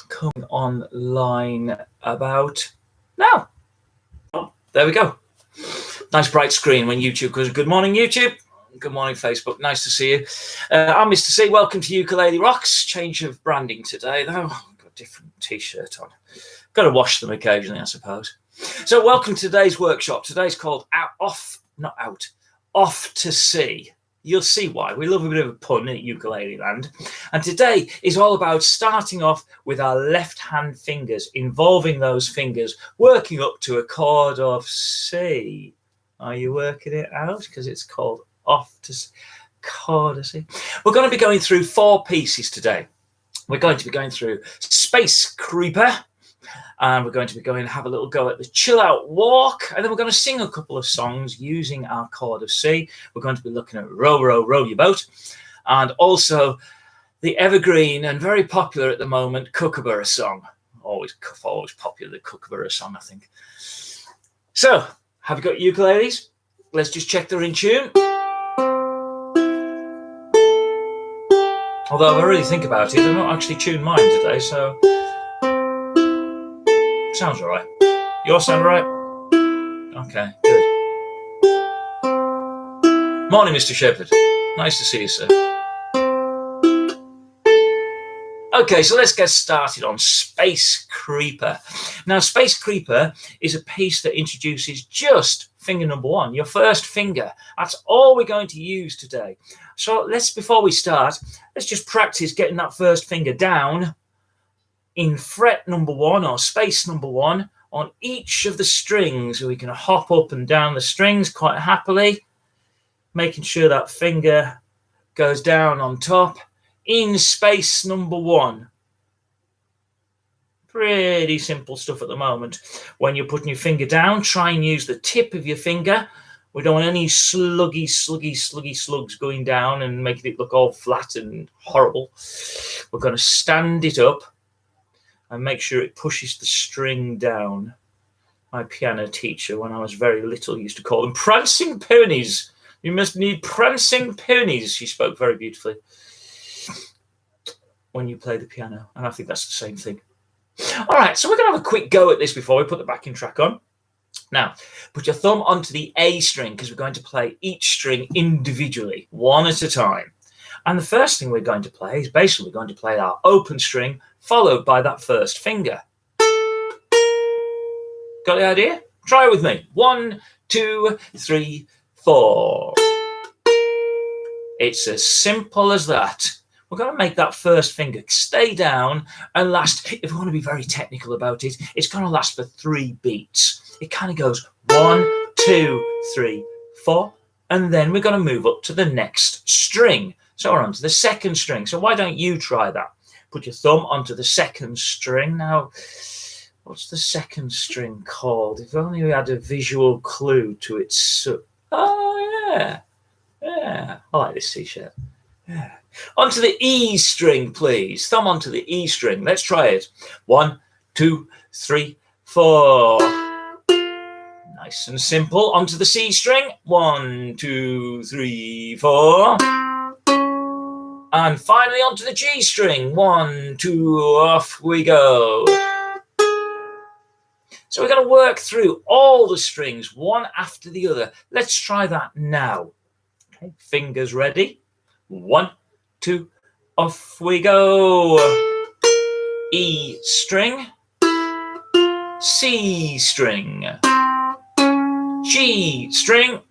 coming online about now. Oh, there we go. Nice bright screen when YouTube goes, good morning, YouTube. Good morning, Facebook. Nice to see you. I'm Mr. C. Welcome to UkuleleRocks. Change of branding today, though. I've got a different T-shirt on. Got to wash them occasionally, I suppose. So welcome to today's workshop. Today's called Off to C. You'll see why. We love a bit of a pun at Ukulele Land. And today is all about starting off with our left-hand fingers, involving those fingers, working up to a chord of C. Are you working it out? Because it's called Off to C. Chord of C. We're going to be going through 4 pieces today. We're going to be going through Space Creeper, and we're going to be going to have a little go at the Chill Out Walk, and then we're going to sing a couple of songs using our chord of C. We're going to be looking at Row, Row, Row Your Boat, and also the evergreen and very popular at the moment Kookaburra song. Always popular, the Kookaburra song, I think. So, have you got ukuleles? Let's just check they're in tune. Although if I really think about it, I've not actually tuned mine today, so sounds all right. Yours sound all right? Okay, good. Morning, Mr. Shepherd. Nice to see you, sir. Okay, so let's get started on Space Creeper. Now, Space Creeper is a piece that introduces just finger number 1, your first finger. That's all we're going to use today. So before we start, let's just practice getting that first finger down in fret number 1 or space number 1 on each of the strings, so we can hop up and down the strings quite happily, making sure that finger goes down on top in space number 1. Pretty simple stuff at the moment. When you're putting your finger down, try and use the tip of your finger. We don't want any sluggy slugs going down and making it look all flat and horrible. We're going to stand it up and make sure it pushes the string down. My piano teacher, when I was very little, used to call them prancing ponies. You must need prancing ponies. She spoke very beautifully when you play the piano, and I think that's the same thing. All right, so we're going to have a quick go at this before we put the backing track on. Now, put your thumb onto the A string, because we're going to play each string individually, one at a time. And the first thing we're going to play is basically going to play our open string, followed by that first finger. Got the idea? Try it with me. 1, 2, 3, 4. It's as simple as that. We're going to make that first finger stay down and last, if we want to be very technical about it, it's going to last for 3 beats. It kind of goes 1, 2, 3, 4, and then we're going to move up to the next string. So we're onto the second string. So why don't you try that? Put your thumb onto the second string. Now, what's the second string called? If only we had a visual clue to it. Oh, yeah. Yeah. I like this T-shirt. Yeah. Onto the E string, please. Thumb onto the E string. Let's try it. 1, 2, 3, 4. Nice and simple. Onto the C string. 1, 2, 3, 4. And finally onto the G string. 1, 2, off we go. So we're going to work through all the strings, one after the other. Let's try that now. Okay, fingers ready. 1, 2, off we go. E string, C string, G string,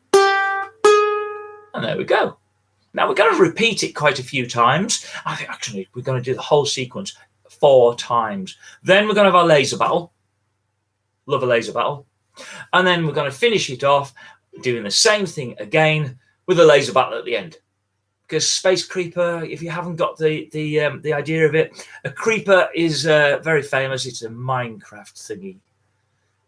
and there we go. Now we're going to repeat it quite a few times. I think actually we're going to do the whole sequence 4 times. Then we're going to have our laser battle. Love a laser battle. And then we're going to finish it off doing the same thing again with a laser battle at the end. Because Space Creeper, if you haven't got the idea of it, a creeper is very famous. It's a Minecraft thingy.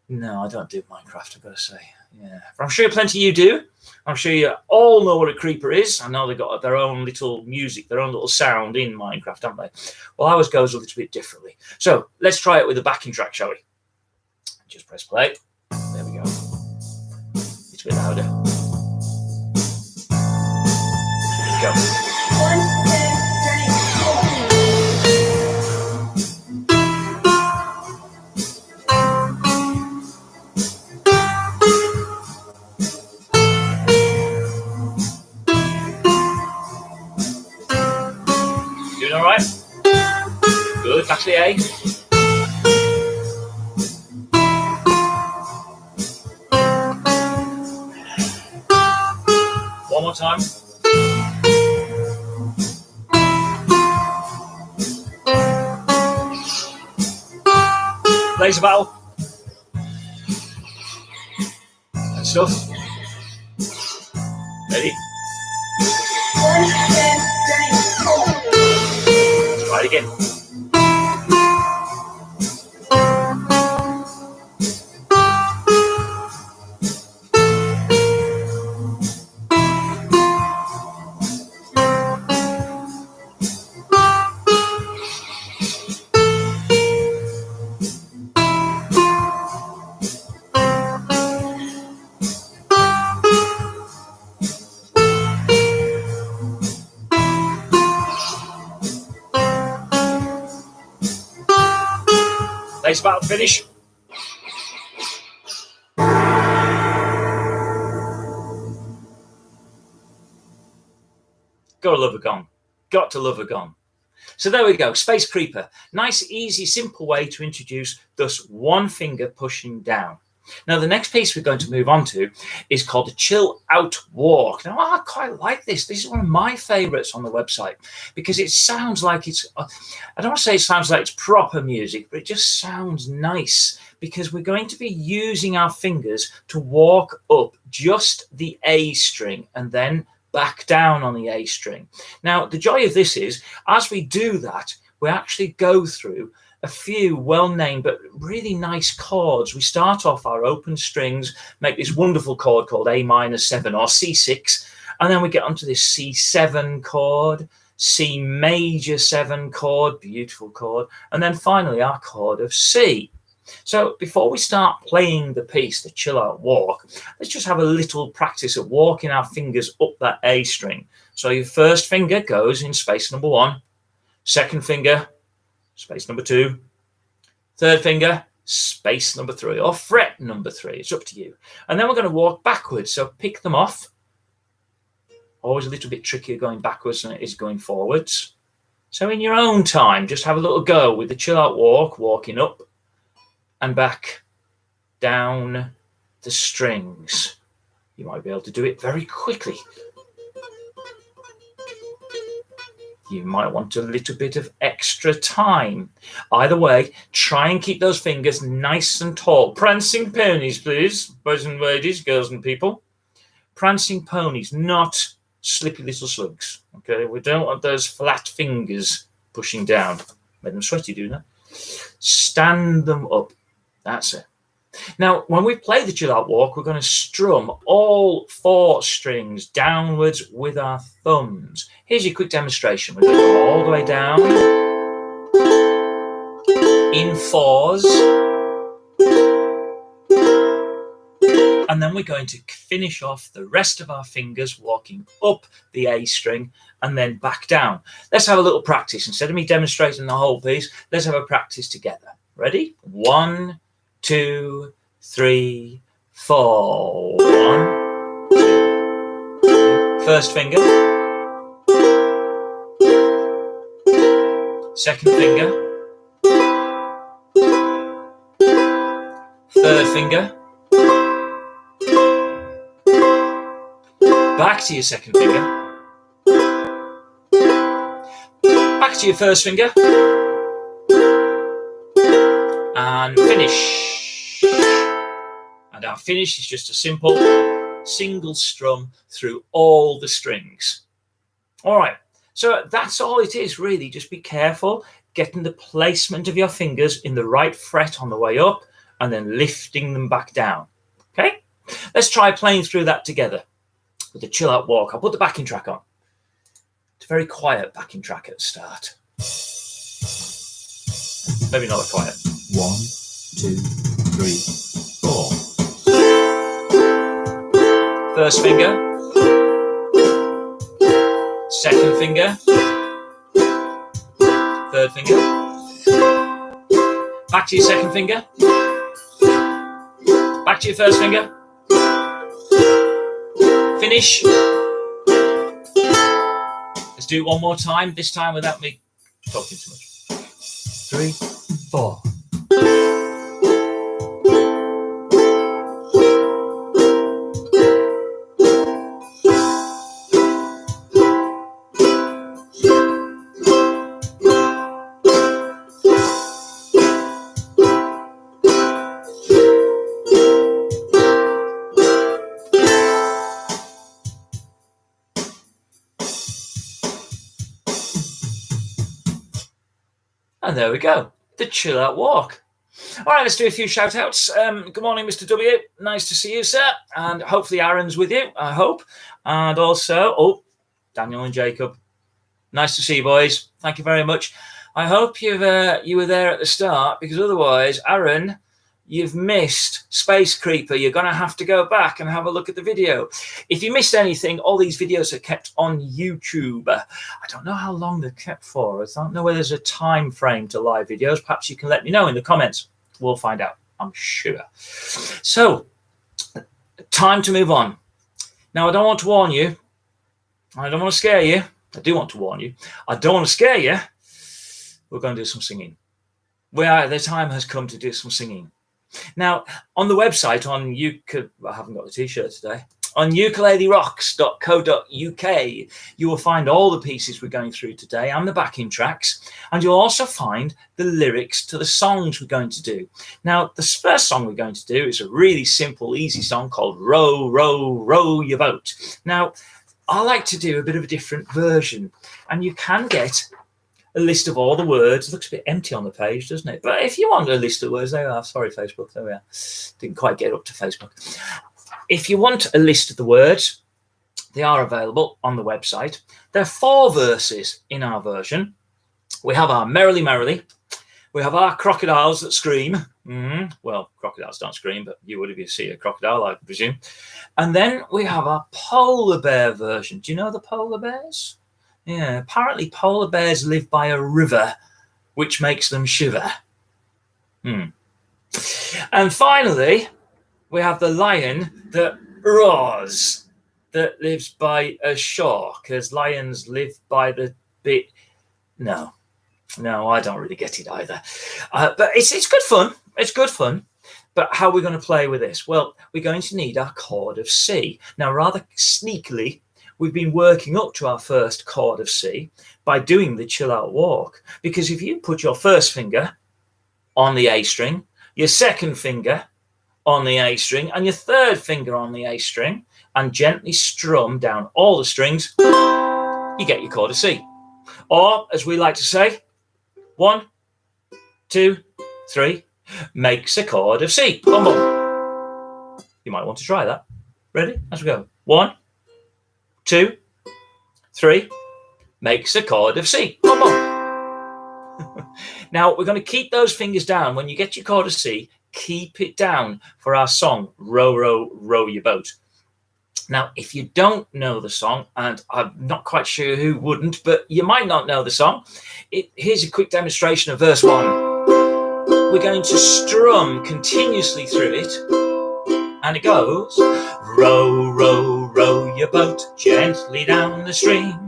No, I don't do Minecraft, I've got to say. Yeah, but I'm sure plenty of you do. I'm sure you all know what a creeper is. I know they've got their own little music, their own little sound in Minecraft, haven't they? Well, ours goes a little bit differently. So let's try it with a backing track, shall we? Just press play. There we go. It's a bit louder. Here we go. 1, 2, 3, 4. it back to the A. One more time. Laser battle. And stuff. Ready? Let's try it again. Laser battle finish. Gotta love a gong. Got to love a gong. So there we go, Space Creeper. Nice, easy, simple way to introduce thus one finger pushing down. Now, the next piece we're going to move on to is called a Chill Out Walk. Now, I quite like this. This is one of my favorites on the website because it sounds like it's, I don't want to say it sounds like it's proper music, but it just sounds nice because we're going to be using our fingers to walk up just the A string and then back down on the A string. Now, the joy of this is, as we do that, we actually go through a few well-named but really nice chords. We start off our open strings, make this wonderful chord called A minor 7 or C6, and then we get onto this C7 chord, C major 7 chord, beautiful chord, and then finally our chord of C. So before we start playing the piece, the Chill Out Walk, let's just have a little practice of walking our fingers up that A string. So your first finger goes in space number 1, second finger, space number 2, third finger, space number 3, or fret number 3. It's up to you. And then we're going to walk backwards. So pick them off. Always a little bit trickier going backwards than it is going forwards. So in your own time, just have a little go with the Chill Out Walk, walking up and back, down the strings. You might be able to do it very quickly. You might want a little bit of extra time. Either way, try and keep those fingers nice and tall. Prancing ponies, please, boys and ladies, girls and people. Prancing ponies, not slippy little slugs. Okay, we don't want those flat fingers pushing down. Make them sweaty, do that. Stand them up. That's it. Now, when we play the Chill Out Walk, we're going to strum all 4 strings downwards with our thumbs. Here's your quick demonstration. We're going to go all the way down in 4s. And then we're going to finish off the rest of our fingers walking up the A string and then back down. Let's have a little practice. Instead of me demonstrating the whole piece, let's have a practice together. Ready? 1, 2, 3, 4. 1, 2, 3. First finger. Second finger. Third finger. Back to your second finger. Back to your first finger. And finish. And our finish is just a simple single strum through all the strings. All right, so that's all it is really. Just be careful getting the placement of your fingers in the right fret on the way up and then lifting them back down. Okay, let's try playing through that together with the Chill Out Walk. I'll put the backing track on. It's a very quiet backing track at the start. Maybe not a quiet. 1, 2, 3, 4. First finger. Second finger. Third finger. Back to your second finger. Back to your first finger. Finish. Let's do it one more time, this time without me talking too much. 3, 4. And there we go, the chill out walk. All right, let's do a few shout outs. Good morning, Mr. W. Nice to see you, sir. And hopefully Aaron's with you, I hope. And also, Daniel and Jacob. Nice to see you, boys. Thank you very much. I hope you were there at the start, because otherwise, Aaron, you've missed Space Creeper. You're going to have to go back and have a look at the video. If you missed anything, all these videos are kept on YouTube. I don't know how long they're kept for. I don't know whether there's a time frame to live videos. Perhaps you can let me know in the comments. We'll find out, I'm sure. So, time to move on. Now, I don't want to warn you. I don't want to scare you. I do want to warn you. I don't want to scare you. We're going to do some singing. The time has come to do some singing. Now, on the website, I haven't got the t-shirt today, on UkuleleRocks.co.uk, you will find all the pieces we're going through today and the backing tracks, and you'll also find the lyrics to the songs we're going to do. Now, the first song we're going to do is a really simple, easy song called Row, Row, Row Your Boat. Now, I like to do a bit of a different version, and you can get a list of all the words. It looks a bit empty on the page, doesn't it? But if you want a list of words, there we are. Sorry, Facebook. There we are. Didn't quite get up to Facebook. If you want a list of the words, they are available on the website. There are 4 verses in our version. We have our Merrily, Merrily. We have our Crocodiles That Scream. Well, crocodiles don't scream, but you would if you see a crocodile, I presume. And then we have our Polar Bear version. Do you know the polar bears? Yeah, apparently polar bears live by a river, which makes them shiver. And finally, we have the lion that roars, that lives by a shore, because lions live by the bit. No, I don't really get it either. But it's good fun. It's good fun. But how are we going to play with this? Well, we're going to need our chord of C. Now, rather sneakily, we've been working up to our first chord of C by doing the chill out walk. Because if you put your first finger on the A string, your second finger on the A string, and your third finger on the A string, and gently strum down all the strings, you get your chord of C. Or, as we like to say, 1, 2, 3, makes a chord of C. Boom, boom. You might want to try that. Ready? As we go. 1, 2, 3, makes a chord of C. Boom, boom. Now, we're going to keep those fingers down. When you get your chord of C, keep it down for our song, Row, Row, Row Your Boat. Now, if you don't know the song, and I'm not quite sure who wouldn't, but you might not know the song, here's a quick demonstration of verse 1. We're going to strum continuously through it, and it goes, row, row, row your boat gently down the stream.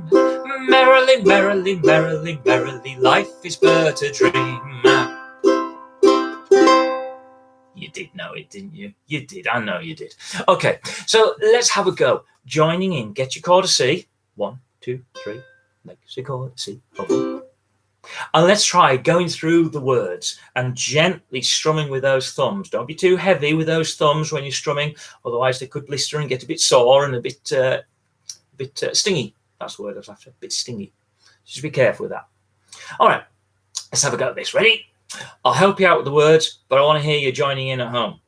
Merrily, merrily, merrily, merrily, life is but a dream. You did know it, didn't you? You did. I know you did. Okay, so let's have a go. Joining in. Get your chord of C. 1, 2, 3. Make your chord of C. And let's try going through the words and gently strumming with those thumbs. Don't be too heavy with those thumbs when you're strumming, otherwise they could blister and get a bit sore and a bit stingy. That's the word I was after. A bit stingy. Just be careful with that. All right, let's have a go at this. Ready? I'll help you out with the words, but I want to hear you joining in at home.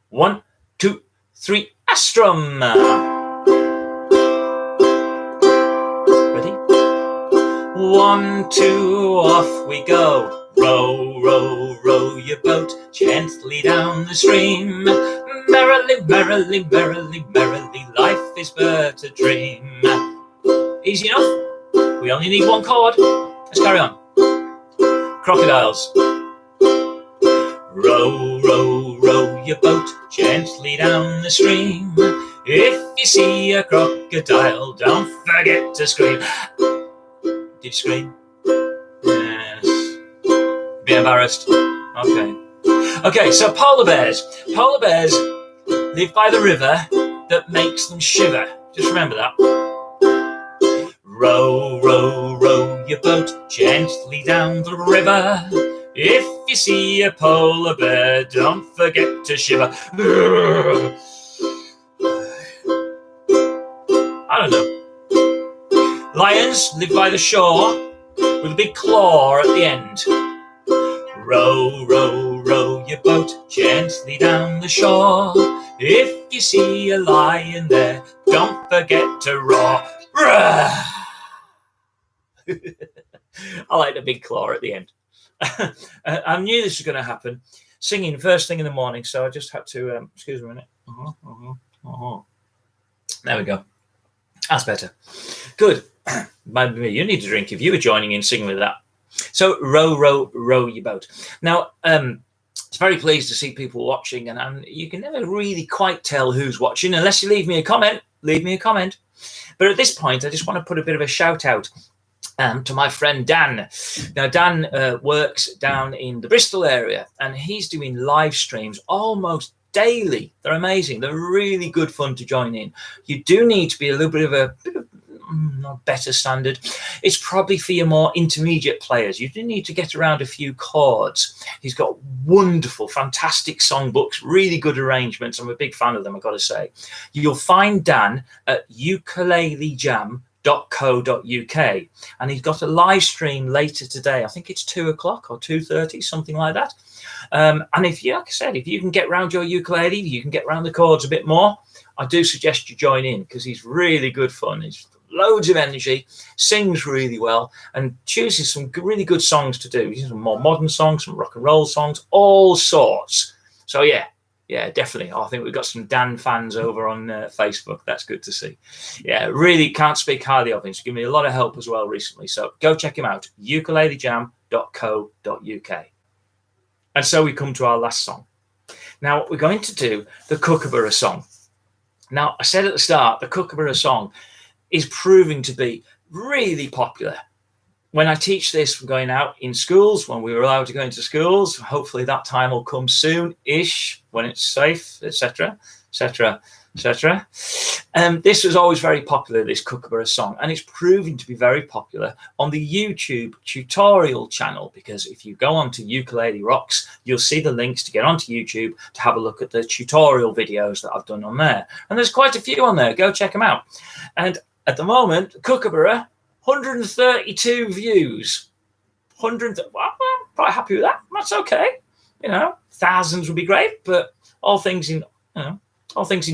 1, 2, 3, strum. Ready? 1, 2, off we go. Row, row, row your boat gently down the stream. Merrily, merrily, merrily, merrily, life is but a dream. Easy enough. We only need 1 chord. Let's carry on. Crocodiles. Row, row, row your boat gently down the stream. If you see a crocodile, don't forget to scream. Did you scream? Yes. be embarrassed. Okay, so polar bears. Polar bears live by the river that makes them shiver. Just remember that. Row, row, row your boat gently down the river. If you see a polar bear, don't forget to shiver. I don't know. Lions live by the shore with a big claw at the end. Row, row, row your boat gently down the shore. If you see a lion there, don't forget to roar. I like the big claw at the end. I knew this was going to happen. Singing first thing in the morning, so I just had to, excuse me a minute. There we go. That's better. Good. Maybe you need a drink if you were joining in singing with that. So row, row, row your boat. Now, it's very pleased to see people watching, and you can never really quite tell who's watching unless you leave me a comment. Leave me a comment. But at this point, I just want to put a bit of a shout out to my friend Dan. Now, Dan works down in the Bristol area, and he's doing live streams almost daily. They're amazing. They're really good fun to join in. You do need to be a little bit of a not better standard. It's probably for your more intermediate players. You do need to get around a few chords. He's got wonderful, fantastic songbooks, really good arrangements. I'm a big fan of them, I've got to say. You'll find Dan at UkuleleJam.co.uk, and he's got a live stream later today. I think it's 2 o'clock or 2:30, something like that. And if you, like I said, if you can get around your ukulele, you can get around the chords a bit more, I do suggest you join in, because he's really good fun. He's loads of energy, sings really well, and chooses some really good songs to do. Some more modern songs, some rock and roll songs, all sorts. So yeah, definitely. I think we've got some Dan fans over on Facebook. That's good to see. Yeah, really can't speak highly of him. He's given me a lot of help as well recently. So go check him out, ukulelejam.co.uk. And so we come to our last song. Now we're going to do the Kookaburra song. Now, I said at the start, the Kookaburra song is proving to be really popular. When I teach this, we're going out in schools, when we were allowed to go into schools. Hopefully that time will come soon-ish, when it's safe, etc., etc., etc. This was always very popular, this Kookaburra song, and it's proving to be very popular on the YouTube tutorial channel, because if you go onto UkuleleRocks, you'll see the links to get onto YouTube to have a look at the tutorial videos that I've done on there. And there's quite a few on there. Go check them out. And at the moment, Kookaburra, 132 views. Well, I'm quite happy with that. That's okay. You know, thousands would be great, but all things in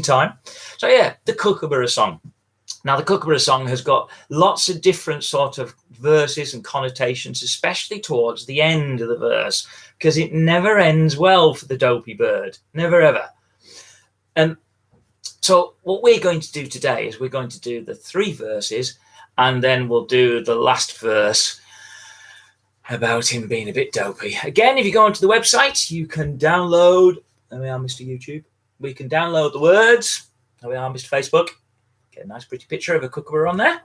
time. So yeah, the Kookaburra song. Now, the Kookaburra song has got lots of different sort of verses and connotations, especially towards the end of the verse, because it never ends well for the dopey bird. Never, ever. So what we're going to do today is we're going to do the 3 verses, and then we'll do the last verse about him being a bit dopey. Again, if you go onto the website, you can download, there we are, Mr. YouTube. We can download the words. There we are, Mr. Facebook. Get a nice pretty picture of a Kookaburra on there.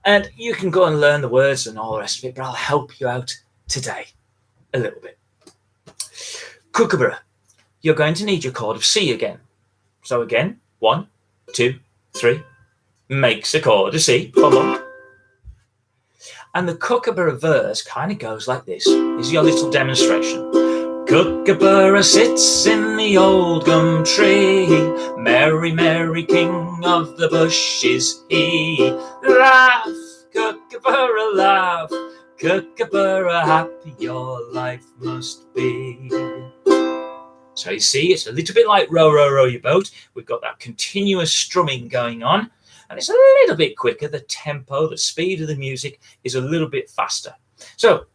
And you can go and learn the words and all the rest of it, but I'll help you out today a little bit. Kookaburra, you're going to need your chord of C again. So again, 1, 2, 3, makes a chord of C. Come on. And the Kookaburra verse kind of goes like this. This is your little demonstration. Kookaburra sits in the old gum tree, merry, merry king of the bush is he. Laugh, Kookaburra, laugh, Kookaburra, happy your life must be. So you see, it's a little bit like row, row, row your boat. We've got that continuous strumming going on, and it's a little bit quicker. The tempo, the speed of the music is a little bit faster. So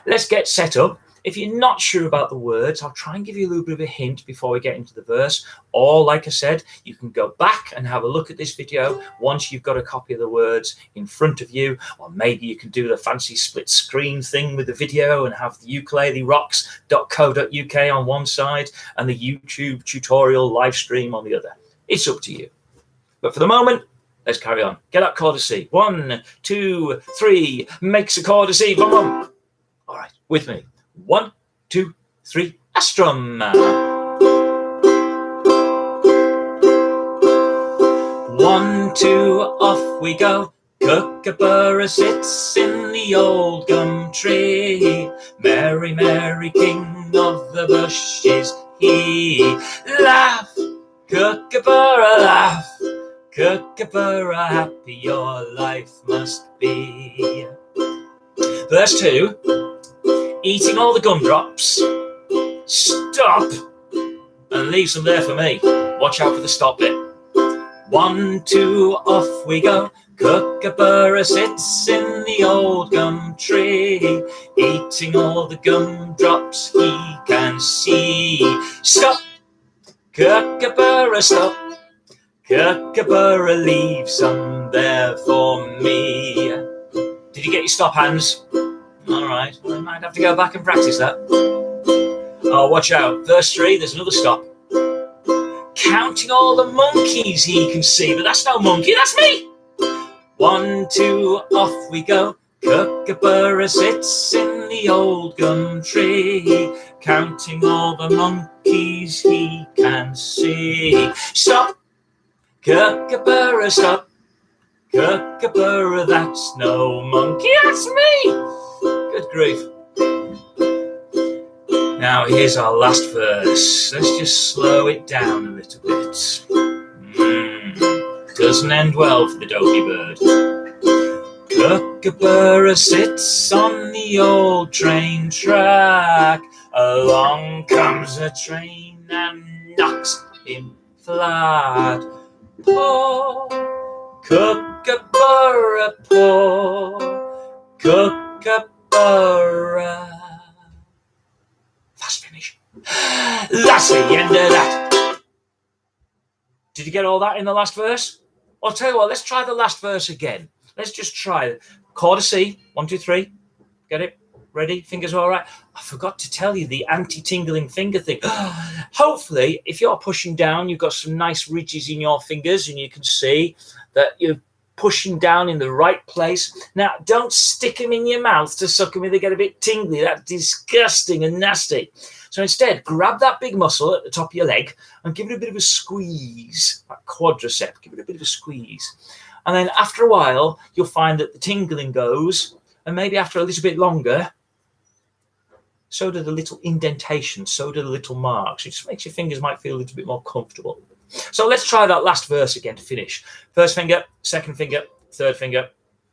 let's get set up. If you're not sure about the words, I'll try and give you a little bit of a hint before we get into the verse. Or, like I said, you can go back and have a look at this video once you've got a copy of the words in front of you. Or maybe you can do the fancy split screen thing with the video and have the UkuleleRocks.co.uk on one side and the YouTube tutorial live stream on the other. It's up to you. But for the moment, let's carry on. Get that chord of C. 1, 2, 3, makes a chord of C. Boom, boom. All right, with me. 1, 2, 3, LIVESTREAM. 1, 2, off we go. Kookaburra sits in the old gum tree. Merry, merry king of the bushes he. Laugh, Kookaburra, laugh. Kookaburra, happy your life must be. Verse 2. Eating all the gumdrops. Stop and leave some there for me. Watch out for the stop bit. 1, 2, off we go. Kookaburra sits in the old gum tree, eating all the gumdrops he can see. Stop, Kookaburra, stop. Kookaburra, leave some there for me. Did you get your stop hands? All right, well, I might have to go back and practice that. Oh, watch out. Verse 3, there's another stop. Counting all the monkeys he can see, but that's no monkey, that's me. 1, 2, off we go. Kookaburra sits in the old gum tree, counting all the monkeys he can see. Stop, Kookaburra, stop. Kookaburra, that's no monkey, that's me. Good grief. Now here's our last verse. Let's just slow it down a little bit. Doesn't end well for the dopey bird. Kookaburra sits on the old train track. Along comes a train and knocks him flat. Poor Kookaburra, poor Kookaburra. Fast finish. That's the end of that. Did you get all that in the last verse? I'll tell you what, let's try the last verse again. Let's just try it. Chord of C, 1, 2, 3. Get it? Ready? Fingers all right? I forgot to tell you the anti-tingling finger thing. Hopefully, if you're pushing down, you've got some nice ridges in your fingers and you can see that you're pushing down in the right place. Now, don't stick them in your mouth to suck them in. They get a bit tingly. That's disgusting and nasty. So instead, grab that big muscle at the top of your leg and give it a bit of a squeeze, that quadricep, give it a bit of a squeeze. And then after a while, you'll find that the tingling goes, and maybe after a little bit longer, so do the little indentations, so do the little marks. It just makes your fingers might feel a little bit more comfortable. So let's try that last verse again to finish. First finger, second finger, third finger.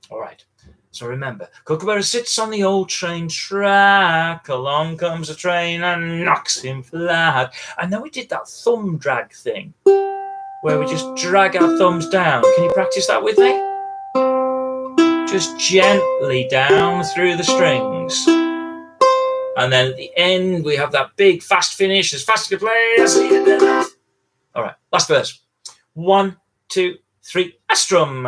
All right. So remember, Kookaburra sits on the old train track. Along comes a train and knocks him flat. And then we did that thumb drag thing where we just drag our thumbs down. Can you practice that with me? Just gently down through the strings. And then at the end, we have that big fast finish, as fast as you can play. All right, last verse. 1, 2, 3, LIVESTREAM.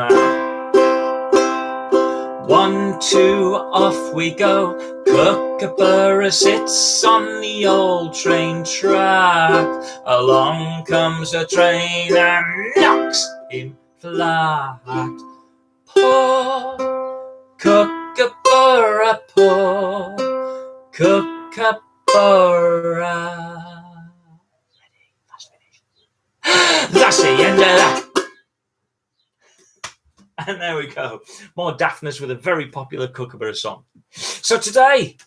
1, 2, off we go. Kookaburra sits on the old train track. Along comes a train and knocks him flat. Poor Kookaburra, poor Kookaburra. Ready? Last finish. That's the end of that. And there we go. More daftness with a very popular Kookaburra song. So today,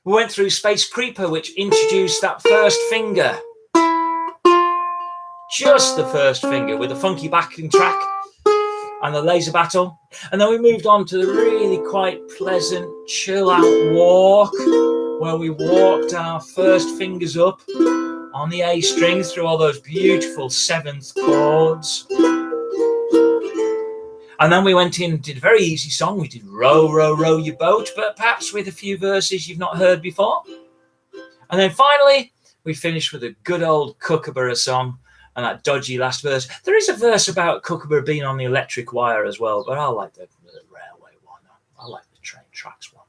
we went through Space Creeper, which introduced that first finger. Just the first finger with a funky backing track and the laser battle. And then we moved on to the really quite pleasant chill out walk, where we walked our first fingers up on the A string through all those beautiful seventh chords. And then we went in and did a very easy song. We did Row, Row, Row Your Boat, but perhaps with a few verses you've not heard before. And then finally, we finished with a good old Kookaburra song and that dodgy last verse. There is a verse about Kookaburra being on the electric wire as well, but I like the railway one. I like the train tracks one.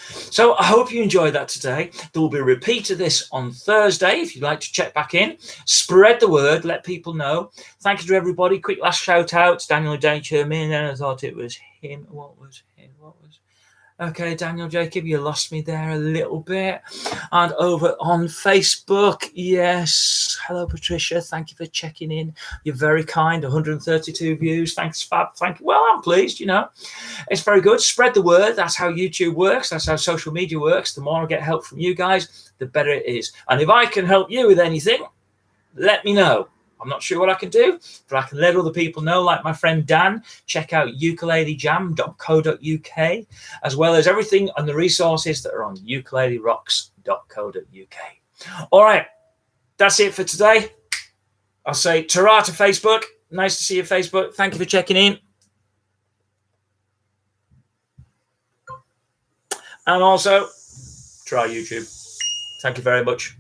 So I hope you enjoyed that today. There will be a repeat of this on Thursday if you'd like to check back in. Spread the word, let people know. Thank you to everybody. Quick last shout outs. Daniel Day, Chairman, and I thought it was him. What was him? Okay, Daniel Jacob, you lost me there a little bit. And over on Facebook, yes. Hello, Patricia. Thank you for checking in. You're very kind. 132 views. Thanks, Fab. Thank you. Well, I'm pleased, you know. It's very good. Spread the word. That's how YouTube works. That's how social media works. The more I get help from you guys, the better it is. And if I can help you with anything, let me know. I'm not sure what I can do, but I can let other people know, like my friend Dan. Check out ukulelejam.co.uk, as well as everything and the resources that are on UkuleleRocks.co.uk. All right, that's it for today. I'll say ta-ra to Facebook. Nice to see you, Facebook. Thank you for checking in. And also, try YouTube. Thank you very much.